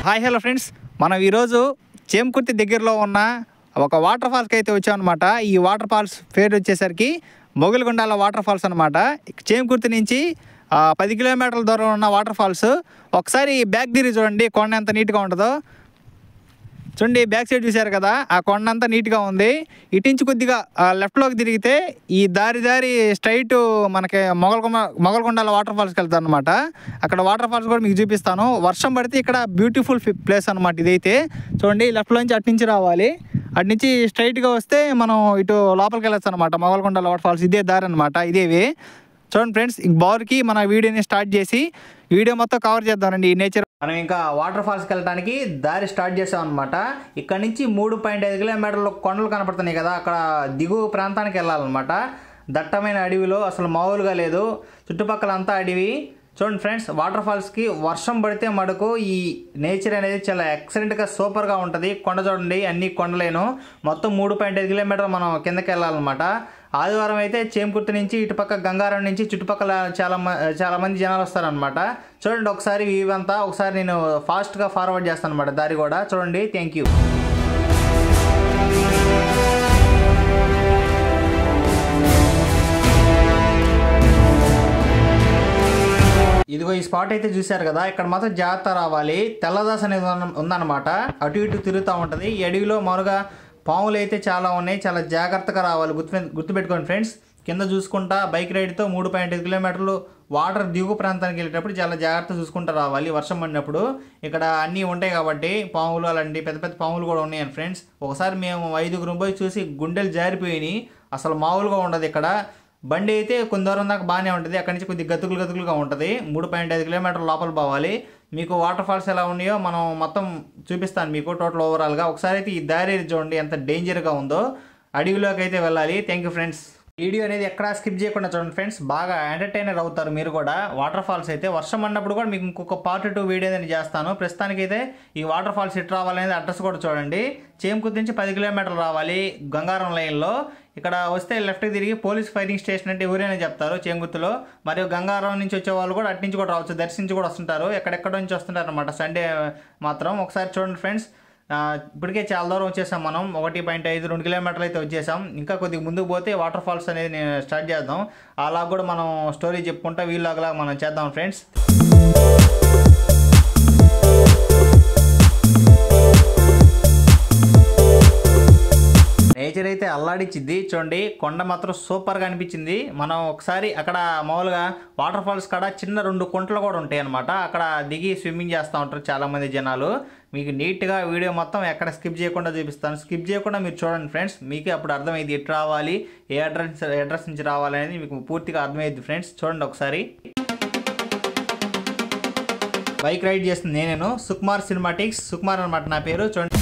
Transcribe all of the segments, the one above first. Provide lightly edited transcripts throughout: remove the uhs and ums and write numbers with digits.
Hi hello friends, మనం ఈరోజు చేమకుర్తి దగ్గరలో ఉన్న ఒక వాటర్ ఫాల్స్కి అయితే వచ్చామన్నమాట. ఈ వాటర్ ఫాల్స్ పేరు వచ్చేసరికి మొగలిగుండాల వాటర్ ఫాల్స్ అనమాట. చేమకుర్తి నుంచి 10 కిలోమీటర్ల దూరం ఉన్న వాటర్ ఫాల్స్. ఒకసారి బ్యాక్ తిరిగి చూడండి, కొండ ఎంత నీట్గా ఉంటుందో. చూడండి, బ్యాక్ సైడ్ చూశారు కదా, ఆ కొండ అంతా నీట్గా ఉంది. ఇటు నుంచి కొద్దిగా లెఫ్ట్లోకి తిరిగితే ఈ దారి స్ట్రైట్ మనకి మొగలిగుండాల వాటర్ ఫాల్స్కి వెళ్తాను అనమాట. అక్కడ వాటర్ ఫాల్స్ కూడా మీకు చూపిస్తాను. వర్షం పడితే ఇక్కడ బ్యూటిఫుల్ ప్లేస్ అనమాట ఇదైతే. చూడండి, లెఫ్ట్లో నుంచి అటు నుంచి రావాలి, అటు నుంచి స్ట్రైట్గా వస్తే మనం ఇటు లోపలికి వెళ్ళొచ్చు అనమాట. మొగలిగుండాల వాటర్ ఫాల్స్ ఇదే దారి అనమాట, ఇదేవి. చూడండి ఫ్రెండ్స్, బార్కి మన వీడియోని స్టార్ట్ చేసి వీడియో మొత్తం కవర్ చేద్దామండి. ఈ నేచర్ మనం ఇంకా వాటర్ ఫాల్స్కి వెళ్ళడానికి దారి స్టార్ట్ చేసాం అనమాట. ఇక్కడ నుంచి 3.5 కిలోమీటర్లు కొండలు కనపడుతున్నాయి కదా, అక్కడ దిగువ ప్రాంతానికి వెళ్ళాలన్నమాట. దట్టమైన అడవిలో అసలు మామూలుగా లేదు, చుట్టుపక్కల అంతా అడవి. చూడండి ఫ్రెండ్స్, వాటర్ ఫాల్స్కి వర్షం పడితే మటుకు ఈ నేచర్ అనేది చాలా ఎక్సలెంట్గా సూపర్గా ఉంటుంది. కొండ చూడండి, అన్ని కొండలేను. మొత్తం 3.5 కిలోమీటర్లు మనం కిందకి వెళ్ళాలన్నమాట. ఆదివారం అయితే చేమకుర్తి నుంచి ఇటుపక్క గంగారం నుంచి చుట్టుపక్కల చాలా మంది జనాలు వస్తారనమాట. చూడండి ఒకసారి ఇవంతా, ఒకసారి నేను ఫాస్ట్గా ఫార్వర్డ్ చేస్తాను అనమాట దారి కూడా. చూడండి, థ్యాంక్ యూ. ఇదిగో ఈ స్పాట్ అయితే చూశారు కదా, ఇక్కడ మాత్రం జాగ్రత్త రావాలి. తెల్లదాస్ అనేది ఉందన్నమాట, అటు ఇటు తిరుగుతూ ఉంటుంది. ఈ అడవిలో మామూలుగా పాములు అయితే చాలా ఉన్నాయి, చాలా జాగ్రత్తగా రావాలి. గుర్తుపెట్టుకోండి ఫ్రెండ్స్. కింద చూసుకుంటా బైక్ రైడ్తో 3.5 కిలోమీటర్లు వాటర్ దిగు ప్రాంతానికి వెళ్ళేటప్పుడు చాలా జాగ్రత్త చూసుకుంటూ రావాలి. వర్షం పడినప్పుడు ఇక్కడ అన్నీ ఉంటాయి కాబట్టి, పాములు అలాంటి పెద్ద పెద్ద పాములు కూడా ఉన్నాయని ఫ్రెండ్స్. ఒకసారి మేము 5గురం పోయి చూసి గుండెలు జారిపోయినాయి. అసలు మామూలుగా ఉండదు ఇక్కడ. బండి అయితే కొన్ని దూరం దాకా బాగానే ఉంటుంది, అక్కడి నుంచి కొద్దిగా గతుకులుగా ఉంటుంది. 3.5 కిలోమీటర్ల లోపల పోవాలి. మీకు వాటర్ ఫాల్స్ ఎలా ఉన్నాయో మనం మొత్తం చూపిస్తాను మీకు టోటల్ ఓవరాల్గా. ఒకసారి అయితే ఈ దారి చూడండి ఎంత డేంజర్గా ఉందో. అడవిలోకి అయితే వెళ్ళాలి. Thank you friends. వీడియో అనేది ఎక్కడా స్కిప్ చేయకుండా చూడండి ఫ్రెండ్స్, బాగా ఎంటర్టైనర్ అవుతారు మీరు కూడా. వాటర్ ఫాల్స్ అయితే వర్షం అన్నప్పుడు కూడా మీకు ఇంకొక పార్ట్ 2 వీడియో అనేది చేస్తాను. ప్రస్తుతానికైతే ఈ వాటర్ ఫాల్స్ ఎటు రావాలనేది అడ్రస్ కూడా చూడండి. చేమకుర్తి నుంచి 10 కిలోమీటర్లు రావాలి గంగారం లైన్లో. ఇక్కడ వస్తే లెఫ్ట్కి తిరిగి పోలీస్ ఫైరింగ్ స్టేషన్ అంటే ఎవరైనా చెప్తారు చేమకుర్తిలో. మరియు గంగారం నుంచి వచ్చే వాళ్ళు కూడా అటు నుంచి కూడా రావచ్చు, దర్శించి కూడా వస్తుంటారు. ఎక్కడెక్కడ నుంచి వస్తుంటారు అనమాట సండే మాత్రం. ఒకసారి చూడండి ఫ్రెండ్స్, ఇప్పటికే చాలా దూరం వచ్చేసాం మనం. 1.5-2 కిలోమీటర్లు అయితే వచ్చేసాం. ఇంకా కొద్దిగా ముందుకు పోతే వాటర్ ఫాల్స్ అనేది నేను స్టార్ట్ చేద్దాం. అలా కూడా మనం స్టోరీ చెప్పుకుంటా వీళ్ళలాగా మనం చేద్దాం ఫ్రెండ్స్. నేచర్ అయితే అల్లాడిచ్చిద్ది. చూడండి, కొండ మాత్రం సూపర్గా అనిపించింది. మనం ఒకసారి అక్కడ మామూలుగా వాటర్ ఫాల్స్ కాడ చిన్న 2 కుంటలు కూడా ఉంటాయి అనమాట. అక్కడ దిగి స్విమ్మింగ్ చేస్తూ ఉంటారు చాలామంది జనాలు. మీకు నీట్గా వీడియో మొత్తం ఎక్కడ స్కిప్ చేయకుండా చూపిస్తాను. స్కిప్ చేయకుండా మీరు చూడండి ఫ్రెండ్స్, మీకే అప్పుడు అర్థమైంది ఎటు రావాలి, ఏ అడ్రస్ నుంచి రావాలి అనేది మీకు పూర్తిగా అర్థమైంది ఫ్రెండ్స్. చూడండి ఒకసారి. బైక్ రైడ్ చేస్తుంది నేను, సుకుమార్ సినిమాటిక్స్. సుకుమార్ అనమాట నా పేరు. చూడండి,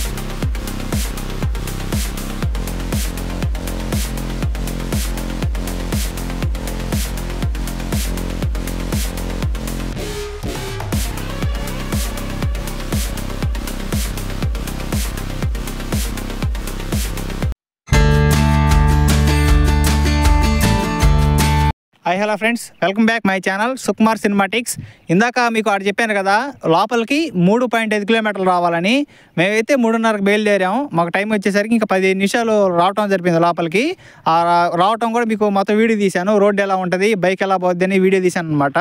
hi hello friends, welcome back my channel Sukumar cinematics. ఇందాక మీకు అక్కడ చెప్పాను కదా, లోపలికి 3.5 కిలోమీటర్లు రావాలని. మేమైతే 3:30కి బయలుదేరాము. మాకు టైం వచ్చేసరికి ఇంకా 15 నిమిషాలు రావటం జరిపింది లోపలికి. రావటం కూడా మీకు మొత్తం వీడియో తీశాను, రోడ్డు ఎలా ఉంటుంది, బైక్ ఎలా పోద్ది అని వీడియో తీశాను అనమాట.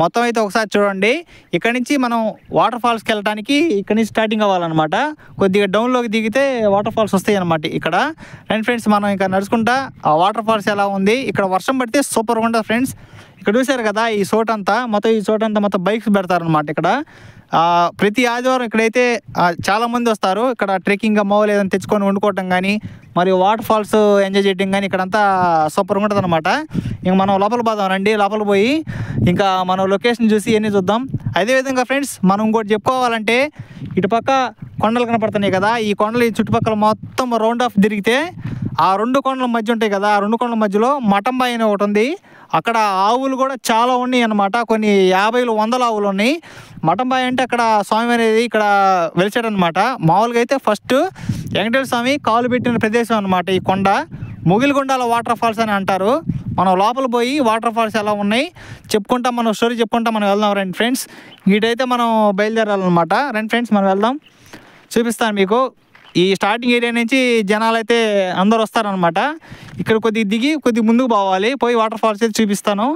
మొత్తం అయితే ఒకసారి చూడండి. ఇక్కడ నుంచి మనం వాటర్ ఫాల్స్కి వెళ్ళడానికి ఇక్కడ నుంచి స్టార్టింగ్ అవ్వాలన్నమాట. కొద్దిగా డౌన్లోకి దిగితే వాటర్ ఫాల్స్ వస్తాయి అనమాట ఇక్కడ. అండ్ ఫ్రెండ్స్, మనం ఇంకా నడుచుకుంటా ఆ వాటర్ ఫాల్స్ ఎలా ఉంది. ఇక్కడ వర్షం పడితే సూపర్గా ఉంటుంది ఫ్రెండ్స్. ఇక్కడ చూశారు కదా, ఈ చోటంతా మొత్తం బైక్స్ పెడతారనమాట ఇక్కడ. ప్రతి ఆదివారం ఇక్కడైతే చాలామంది వస్తారు. ఇక్కడ ట్రెక్కింగ్ మామూలు ఏదైనా తెచ్చుకొని వండుకోవటం కానీ, మరియు వాటర్ ఫాల్స్ ఎంజాయ్ చేయడం కానీ ఇక్కడంతా సూపర్గా ఉంటుంది అనమాట. ఇంక మనం లోపల పోదాం రండి. లోపల పోయి ఇంకా మనం లొకేషన్ చూసి ఇవన్నీ చూద్దాం. అదేవిధంగా ఫ్రెండ్స్, మనం ఇంకోటి చెప్పుకోవాలంటే, ఇటుపక్క కొండలు కనపడుతున్నాయి కదా, ఈ కొండలు ఈ చుట్టుపక్కల మొత్తం రౌండ్ ఆఫ్ తిరిగితే ఆ 2 కొండల మధ్య ఉంటాయి కదా, ఆ 2 కొండల మధ్యలో మటంబాయి అని ఒకటి ఉంది. అక్కడ ఆవులు కూడా చాలా ఉన్నాయి అన్నమాట. కొన్ని 50-100 ఆవులు ఉన్నాయి. మటంబాయి అంటే అక్కడ స్వామి అనేది ఇక్కడ వెలిచాడనమాట. మామూలుగా అయితే ఫస్ట్ వెంకటేశ్వర స్వామి కాలు పెట్టిన ప్రదేశం అనమాట ఈ కొండ. మొగలిగుండాల వాటర్ ఫాల్స్ అని అంటారు. మనం లోపల పోయి వాటర్ ఫాల్స్ ఎలా ఉన్నాయి చెప్పుకుంటాం, మనం స్టోరీ చెప్పుకుంటాం, మనం వెళ్దాం రండి ఫ్రెండ్స్. వీటైతే మనం బయలుదేరాలన్నమాట. రండి ఫ్రెండ్స్ మనం వెళ్దాం, చూపిస్తాను మీకు. ఈ స్టార్టింగ్ ఏరియా నుంచి జనాలు అయితే అందరు వస్తారనమాట. ఇక్కడ కొద్దిగా దిగి కొద్దిగా ముందుకు పోవాలి, పోయి వాటర్ ఫాల్స్ అయితే చూపిస్తాను.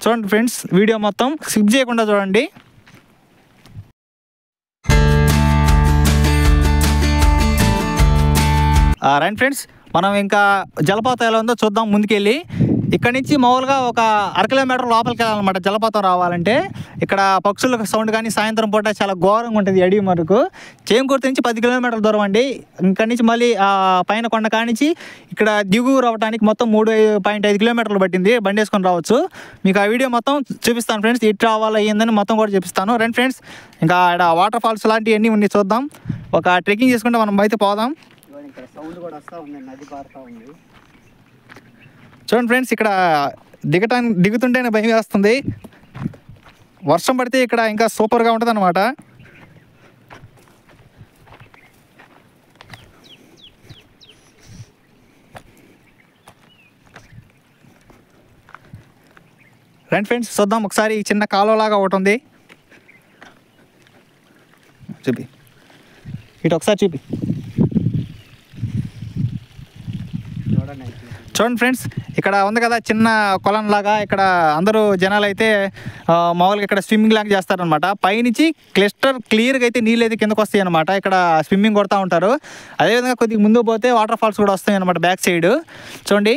చూడండి ఫ్రెండ్స్, వీడియో మొత్తం స్కిప్ చేయకుండా చూడండి. రండి ఫ్రెండ్స్, మనం ఇంకా జలపాతం ఎలా ఉందో చూద్దాం ముందుకెళ్ళి. ఇక్కడ నుంచి మామూలుగా ఒక 1/2 కిలోమీటర్ లోపలికి వెళ్ళాలన్నమాట జలపాతం రావాలంటే. ఇక్కడ పక్షుల సౌండ్ కానీ సాయంత్రం పూట చాలా ఘోరంగా ఉంటుంది అడవి వరకు. చేమకుర్తి నుంచి 10 కిలోమీటర్ల దూరం అండి. ఇక్కడ నుంచి మళ్ళీ పైన కొండ కానించి ఇక్కడ దిగువ రావడానికి మొత్తం 3.5 కిలోమీటర్లు పట్టింది. బండి వేసుకొని రావచ్చు. మీకు ఆ వీడియో మొత్తం చూపిస్తాను ఫ్రెండ్స్, ఇటు రావాలి అయ్యిందని మొత్తం కూడా చూపిస్తాను. రండి ఫ్రెండ్స్, ఇంకా ఇక్కడ వాటర్ ఫాల్స్ లాంటివన్నీ ఉన్నాయి చూద్దాం. ఒక ట్రెక్కింగ్ చేసుకుంటే మనం అయితే పోదాం. సౌండ్ కూడా వస్తూ ఉంది, నది పారుతూ ఉంది. చూడండి ఫ్రెండ్స్, ఇక్కడ దిగుతుంటేనే భయం వేస్తుంది. వర్షం పడితే ఇక్కడ ఇంకా సూపర్గా ఉంటుంది అన్నమాట. రండి ఫ్రెండ్స్ చూద్దాం ఒకసారి. చిన్న కాలువలాగా ఒకటి ఉంది, చూపి ఇటు ఒకసారి చూపి. చూడండి ఫ్రెండ్స్, ఇక్కడ ఉంది కదా చిన్న కొలంలాగా. ఇక్కడ అందరూ జనాలు అయితే మామూలుగా ఇక్కడ స్విమ్మింగ్ లాగా చేస్తారనమాట. పైనుంచి క్లియర్గా అయితే నీళ్ళు అయితే కిందకు వస్తాయి అనమాట. ఇక్కడ స్విమ్మింగ్ కొడుతూ ఉంటారు. అదేవిధంగా కొద్దిగా ముందుకు పోతే వాటర్ ఫాల్స్ కూడా వస్తాయి అనమాట బ్యాక్ సైడ్. చూడండి,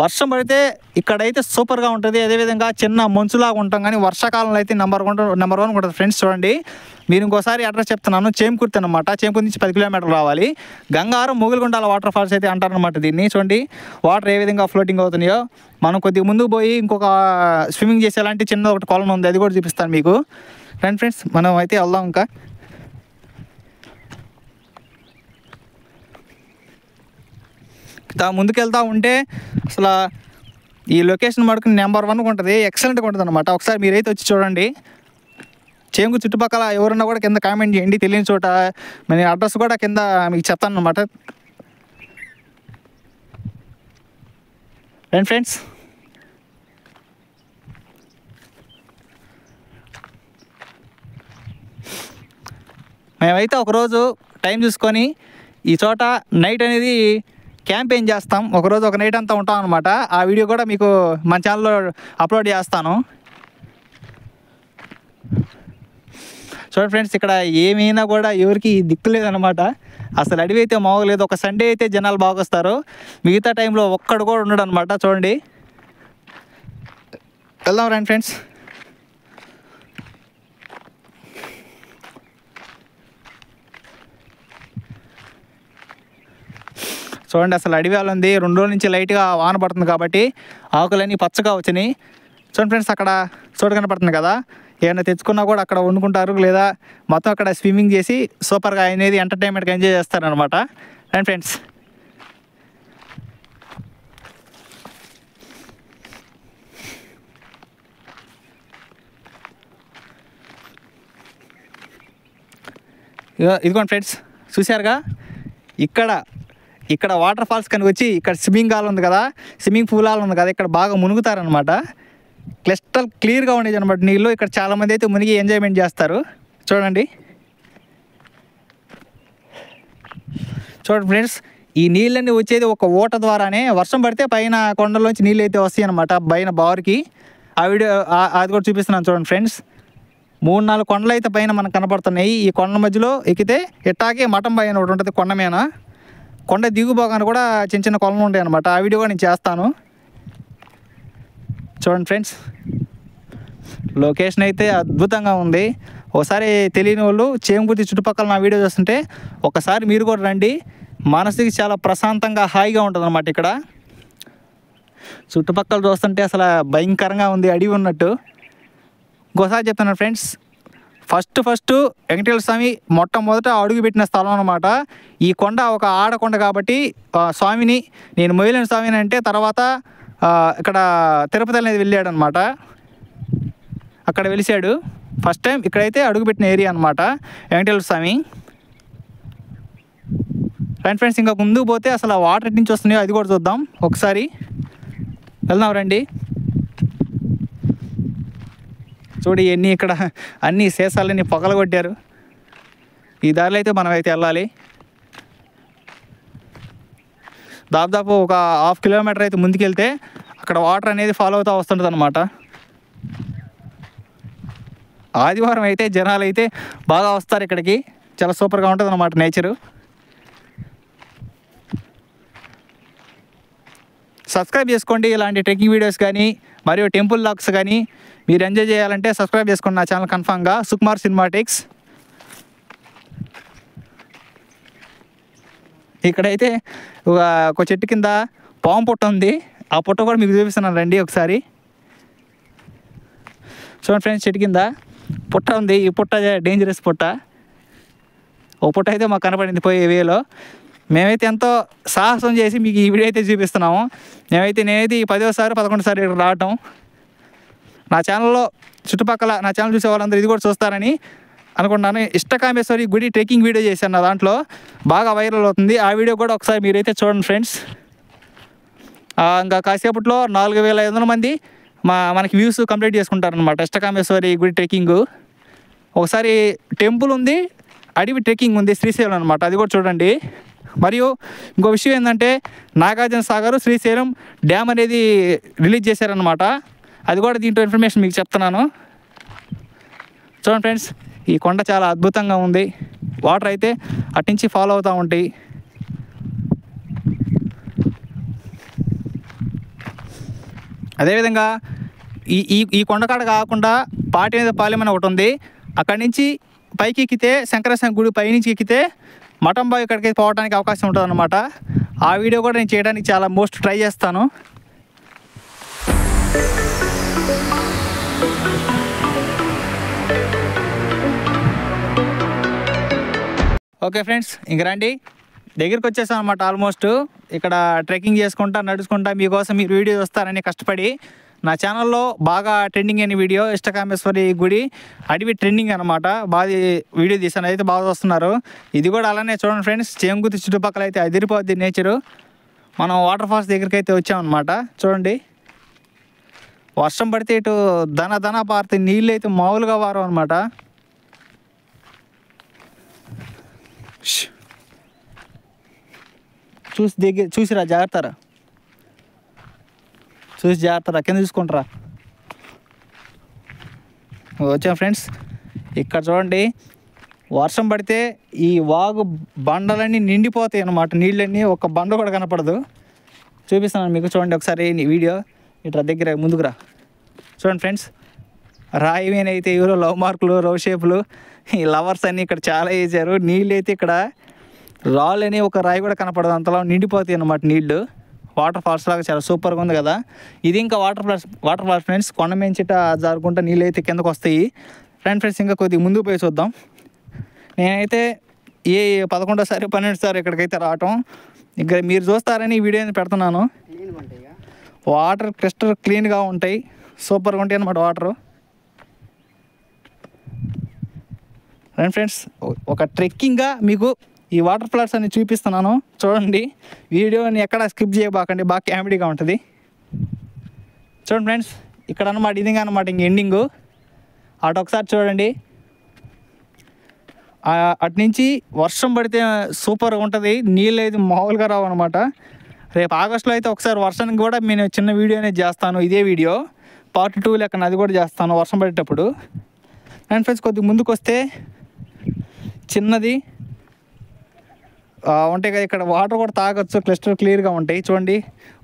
వర్షం పడితే ఇక్కడైతే సూపర్గా ఉంటుంది. అదేవిధంగా చిన్న మంచులాగా ఉంటాం, కానీ వర్షాకాలంలో అయితే నెంబర్ 1 ఉంటుంది ఫ్రెండ్స్. చూడండి, మీరు ఇంకోసారి అడ్రస్ చెప్తున్నాను. చేమకుర్తి అనమాట. చేమకుర్తి నుంచి 10 కిలోమీటర్లు రావాలి. గంగారం మొగులుగుండాల వాటర్ ఫాల్స్ అయితే అంటారనమాట దీన్ని. చూడండి వాటర్ ఏ విధంగా ఫ్లోటింగ్ అవుతున్నాయో. మనం కొద్దిగా ముందుకు పోయి ఇంకొక స్విమ్మింగ్ చేసేలాంటి చిన్న ఒకటి కొలను ఉంది, అది కూడా చూపిస్తాను మీకు. రండి ఫ్రెండ్స్, మనం అయితే వెళ్దాం. ఇంకా ముందుకు వెళ్తూ ఉంటే అసలు ఈ లొకేషన్ మటుకు నెంబర్ 1 ఉంటుంది, ఎక్సలెంట్గా ఉంటుంది అనమాట. ఒకసారి మీరైతే వచ్చి చూడండి. చేమకుర్తి చుట్టుపక్కల ఎవరన్నా కూడా కింద కామెంట్ చేయండి, తెలియని చోట. నేను అడ్రస్ కూడా కింద మీకు చెప్తాను అనమాట. రండి ఫ్రెండ్స్, మేమైతే ఒకరోజు టైం చూసుకొని ఈ చోట నైట్ అనేది క్యాంపెయిన్ చేస్తాం. ఒకరోజు ఒక నైట్ అంతా ఉంటాం అనమాట. ఆ వీడియో కూడా మీకు మన ఛానల్లో అప్లోడ్ చేస్తాను. చూడండి ఫ్రెండ్స్, ఇక్కడ ఏమైనా కూడా ఎవరికి దిక్కు లేదనమాట. అసలు అడవి అయితే మామూలేదు. ఒక సండే అయితే జనాలు బాగా వస్తారు, మిగతా టైంలో ఒక్కడు కూడా ఉండడు అనమాట. చూడండి, వెళ్దాం రండి ఫ్రెండ్స్. చూడండి, అసలు అడవి వాళ్ళు ఉంది. 2 రోజుల నుంచి లైట్గా వాన పడుతుంది కాబట్టి ఆకులన్నీ పచ్చగా వచ్చినాయి. చూడండి ఫ్రెండ్స్, అక్కడ చోటు కనపడుతుంది కదా, ఏమైనా తెచ్చుకున్నా కూడా అక్కడ వండుకుంటారు, లేదా మొత్తం అక్కడ స్విమ్మింగ్ చేసి సూపర్గా అనేది ఎంటర్టైన్మెంట్గా ఎంజాయ్ చేస్తారనమాట. అండ్ ఫ్రెండ్స్, ఇదిగోండి ఫ్రెండ్స్, చూశారుగా ఇక్కడ వాటర్ ఫాల్స్ కనుక వచ్చి ఇక్కడ స్విమ్మింగ్ హాల్ ఉంది కదా, స్విమ్మింగ్ పూల్ హాల్ ఉంది కదా, ఇక్కడ బాగా మునుగుతారనమాట. క్లియర్గా ఉండేది అనమాట నీళ్ళు. ఇక్కడ చాలామంది అయితే మునిగి ఎంజాయ్మెంట్ చేస్తారు. చూడండి ఫ్రెండ్స్, ఈ నీళ్ళన్నీ వచ్చేది ఒక ఊట ద్వారానే. వర్షం పడితే పైన కొండలోంచి నీళ్ళు అయితే వస్తాయి అనమాట పైన బారుకి. ఆ వీడియో అది కూడా చూపిస్తున్నాను చూడండి ఫ్రెండ్స్. 3-4 కొండలు అయితే పైన మనకు కనపడుతున్నాయి. ఈ కొండల మధ్యలో ఎక్కితే ఇట్టాకే మఠం పైన ఒకటి ఉంటుంది కొండ మీద. కొండ దిగుబాగానే కూడా చిన్న చిన్న కొలను ఉంటాయి అనమాట. ఆ వీడియో కూడా నేను చేస్తాను. చూడండి ఫ్రెండ్స్, లొకేషన్ అయితే అద్భుతంగా ఉంది. ఒకసారి తెలియని వాళ్ళు చేమకుర్తి చుట్టుపక్కల నా వీడియో చూస్తుంటే ఒకసారి మీరు కూడా రండి. మనసుకి చాలా ప్రశాంతంగా హాయిగా ఉంటుంది అన్నమాట. ఇక్కడ చుట్టుపక్కల చూస్తుంటే అసలు భయంకరంగా ఉంది, అడవి ఉన్నట్టు. ఇంకోసారి చెప్తున్నాను ఫ్రెండ్స్, ఫస్ట్ వెంకటేశ్వర స్వామి మొట్టమొదట అడుగుపెట్టిన స్థలం అనమాట. ఈ కొండ ఒక ఆడకొండ కాబట్టి స్వామిని నేను మొయ్యలేని స్వామిని అంటే తర్వాత ఇక్కడ తిరుపతి అనేది వెళ్ళాడు అనమాట. అక్కడ వెలిసాడు ఫస్ట్ టైం. ఇక్కడైతే అడుగుపెట్టిన ఏరియా అనమాట వెంకటేశ్వర స్వామి. రైట్ ఫ్రెండ్స్, ఇంకా ముందుకు పోతే అసలు వాటర్ నుంచి వస్తున్నాయో అది కూడా చూద్దాం ఒకసారి. వెళ్దాం రండి. చూడు ఎన్ని ఇక్కడ అన్ని సీసాలన్నీ పొగలగొట్టారు. ఈ దారిలో అయితే మనం అయితే వెళ్ళాలి. దాదాపు ఒక 1/2 కిలోమీటర్ అయితే ముందుకెళ్తే అక్కడ వాటర్ అనేది ఫాలో అవుతూ వస్తుంటుంది అనమాట. ఆదివారం అయితే జనాలు అయితే బాగా వస్తారు ఇక్కడికి. చాలా సూపర్గా ఉంటుంది అన్నమాట నేచరు. సబ్స్క్రైబ్ చేసుకోండి. ఇలాంటి ట్రెక్కింగ్ వీడియోస్ కానీ మరియు టెంపుల్ లాగ్స్ కానీ మీరు ఎంజాయ్ చేయాలంటే సబ్స్క్రైబ్ చేసుకోండి నా ఛానల్ కన్ఫామ్గా, సుకుమార్ సినిమాటిక్స్. ఇక్కడైతే ఒక చెట్టు కింద పాము పుట్ట ఉంది. ఆ పుట్ట కూడా మీకు చూపిస్తున్నాను రండి ఒకసారి. చూడండి ఫ్రెండ్స్, చెట్టు కింద పుట్ట ఉంది. ఈ పుట్ట డేంజరస్ పుట్ట. ఓ పుట్ట అయితే మాకు కనపడింది పోయే వేలో. మేమైతే ఎంతో సాహసం చేసి మీకు ఈ వీడియో అయితే చూపిస్తున్నాము. నేనైతే 10వ సారి 11వ సారి ఇక్కడ రావటం. నా ఛానల్లో చుట్టుపక్కల నా ఛానల్ చూసే వాళ్ళందరూ ఇది కూడా చూస్తారని అనుకుంటున్నాను. ఇష్టకామేశ్వరి గుడి ట్రెక్కింగ్ వీడియో చేశాను, నా దాంట్లో బాగా వైరల్ అవుతుంది. ఆ వీడియో కూడా ఒకసారి మీరైతే చూడండి ఫ్రెండ్స్. ఇంకా కాసేపట్లో 4500 మంది మనకి వ్యూస్ కంప్లీట్ చేసుకుంటారనమాట ఇష్టకామేశ్వరి గుడి ట్రెక్కింగ్. ఒకసారి టెంపుల్ ఉంది, అడవి ట్రెక్కింగ్ ఉంది శ్రీశైలం అనమాట, అది కూడా చూడండి. మరియు ఇంకో విషయం ఏంటంటే నాగార్జున సాగర్ శ్రీశైలం డ్యామ్ అనేది రిలీజ్ చేశారనమాట. అది కూడా దీంట్లో ఇన్ఫర్మేషన్ మీకు చెప్తున్నాను. చూడండి ఫ్రెండ్స్, ఈ కొండ చాలా అద్భుతంగా ఉంది. వాటర్ అయితే అట్నుంచి ఫాలో అవుతూ ఉంటాయి. అదేవిధంగా ఈ కొండకాడ కాకుండా పాటి మీద పాలెం అని ఒకటి ఉంది. అక్కడి నుంచి పైకి ఎక్కితే శంకరస్వామి గుడి పైనుంచి ఎక్కితే మఠంబావి ఇక్కడికి పోవడానికి అవకాశం ఉంటుంది అనమాట. ఆ వీడియో కూడా నేను చేయడానికి చాలా ట్రై చేస్తాను. ఓకే ఫ్రెండ్స్, ఇంక రండి, దగ్గరికి వచ్చేసాం అనమాట. ఆల్మోస్ట్ ఇక్కడ ట్రెక్కింగ్ చేసుకుంటా నడుచుకుంటా మీకోసం మీరు వీడియో చూస్తారని కష్టపడి నా ఛానల్లో బాగా ట్రెండింగ్ అయిన వీడియో ఇష్టకామేశ్వరి గుడి అడవి ట్రెండింగ్ అనమాట. బాగా వీడియో తీసాను, అయితే బాగా వస్తున్నారు. ఇది కూడా అలానే చూడండి ఫ్రెండ్స్, చేంగుర్తి చుట్టుపక్కల అయితే అదిరిపోద్ది నేచరు. మనం వాటర్ ఫాల్స్ దగ్గరికి అయితే వచ్చామన్నమాట. చూడండి, వర్షం పడితే ఇటు దన పారుతాయి నీళ్ళు, అయితే మామూలుగా వారం అనమాట. చూసిరా జాగ్రత్తరా, చూసి జాగ్రత్తరా, కింద చూసుకుంటారా. వచ్చాం ఫ్రెండ్స్, ఇక్కడ చూడండి వర్షం పడితే ఈ వాగు బండలన్నీ నిండిపోతాయి అన్నమాట. నీళ్ళన్నీ ఒక బండ కూడా కనపడదు. చూపిస్తున్నాను మీకు, చూడండి ఒకసారి వీడియో. ఇట్లా దగ్గర ముందుకురా. చూడండి ఫ్రెండ్స్, రాయి మీద అయితే ఎవరో లవ్ మార్కులు లవ్ షేపులు ఈ లవర్స్ అన్నీ ఇక్కడ చాలా వేసారు. నీళ్ళు అయితే ఇక్కడ రాళ్ళు అని ఒక రాయి కూడా కనపడదు, అంతలా నిండిపోతాయి అన్నమాట నీళ్ళు. వాటర్ ఫాల్స్ లాగా చాలా సూపర్గా ఉంది కదా. ఇది ఇంకా వాటర్ ఫాల్స్ ఫ్రెండ్స్. కొండ మేంచిట జారుకుంటా నీళ్ళు అయితే కిందకు వస్తాయి. ఫ్రెండ్స్ ఇంకా కొద్దిగా ముందుకు పోయి చూద్దాం. నేనైతే 11వ సారి 12వ సారి ఇక్కడికైతే రావటం. ఇంకా మీరు చూస్తారని ఈ వీడియోని పెడుతున్నాను. వాటర్ క్రిస్టల్ క్లీన్గా ఉంటాయి, సూపర్గా ఉంటాయి అన్నమాట వాటరు. ఫ్రెండ్స్ ఒక ట్రెక్కింగ్గా మీకు ఈ వాటర్ ఫాల్స్ అన్ని చూపిస్తున్నాను. చూడండి, వీడియోని ఎక్కడ స్కిప్ చేయబాకండి, బాగా కామెడీగా ఉంటుంది. చూడండి ఫ్రెండ్స్, ఇక్కడ అన్నమాట ఇది అనమాట ఇంక ఎండింగు. అటు ఒకసారి చూడండి, అటు నుంచి వర్షం పడితే సూపర్గా ఉంటుంది. నీళ్ళు అయితే మామూలుగా రావు అనమాట. రేపు ఆగస్టులో అయితే ఒకసారి వర్షానికి కూడా నేను చిన్న వీడియో అనేది చేస్తాను. ఇదే వీడియో పార్ట్ 2 లెక్కన అది కూడా చేస్తాను వర్షం పడేటప్పుడు. అండ్ ఫ్రెండ్స్ కొద్దిగా ముందుకు వస్తే చిన్నది ఉంటాయి కదా, ఇక్కడ వాటర్ కూడా తాగొచ్చు, క్లిస్టర్ క్లియర్గా ఉంటాయి. చూడండి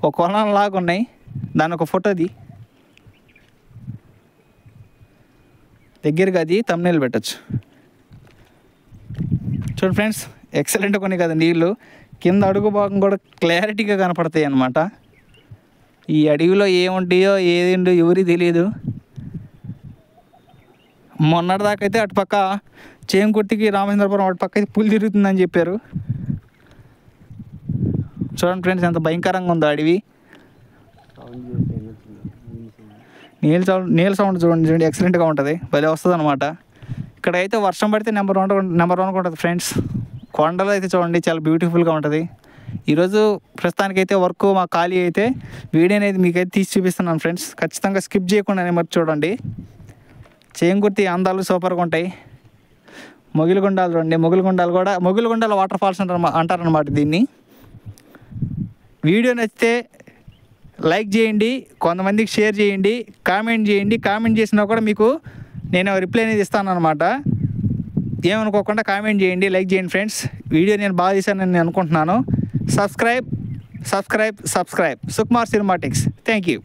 ఒక కొలం లాగా ఉన్నాయి, దాని ఒక ఫోటోది దగ్గరగా అది thumbnail పెట్టచ్చు. చూడండి ఫ్రెండ్స్, ఎక్సలెంట్గా ఉన్నాయి కదా నీళ్ళు. కింద అడుగు భాగం కూడా క్లారిటీగా కనపడతాయి అన్నమాట. ఈ అడవిలో ఏముంటాయో ఏదేంటో ఎవరికి తెలియదు. మొన్నటిదాకా అయితే అటుపక్క చేంకుర్తికి రామచంద్రపురం అటుపక్క అయితే పులి తిరుగుతుందని చెప్పారు. చూడండి ఫ్రెండ్స్ ఎంత భయంకరంగా ఉందో అడవి. నీళ్ళ సౌండ్ చూడండి ఎక్సలెంట్గా ఉంటుంది, భలే వస్తుంది అనమాట. ఇక్కడైతే వర్షం పడితే నెంబర్ వన్ ఉంటుంది ఫ్రెండ్స్. కొండలు అయితే చూడండి చాలా బ్యూటిఫుల్గా ఉంటుంది. ఈరోజు ప్రస్తుతానికైతే వర్క్ మా ఖాళీ అయితే వీడియో అనేది మీకైతే తీసి చూపిస్తున్నాను ఫ్రెండ్స్. ఖచ్చితంగా స్కిప్ చేయకుండా మరి చూడండి. చేంకుర్తి అందాలు సూపర్గా ఉంటాయి. మొగిలిగుండాలు చూడండి, మొగిలిగుండాలు కూడా మొగిలిగుండాల వాటర్ ఫాల్స్ అంటారనమాట దీన్ని. వీడియో నచ్చితే లైక్ చేయండి, కొంతమందికి షేర్ చేయండి, కామెంట్ చేయండి. కామెంట్ చేసినా కూడా మీకు నేను రిప్లై అనేది ఇస్తాను అనమాట. ఏమనుకోకుండా కామెంట్ చేయండి, లైక్ చేయండి ఫ్రెండ్స్. వీడియో నేను బాగా చేశానని నేను అనుకుంటున్నాను. Subscribe Sukumar cinematics. Thank you.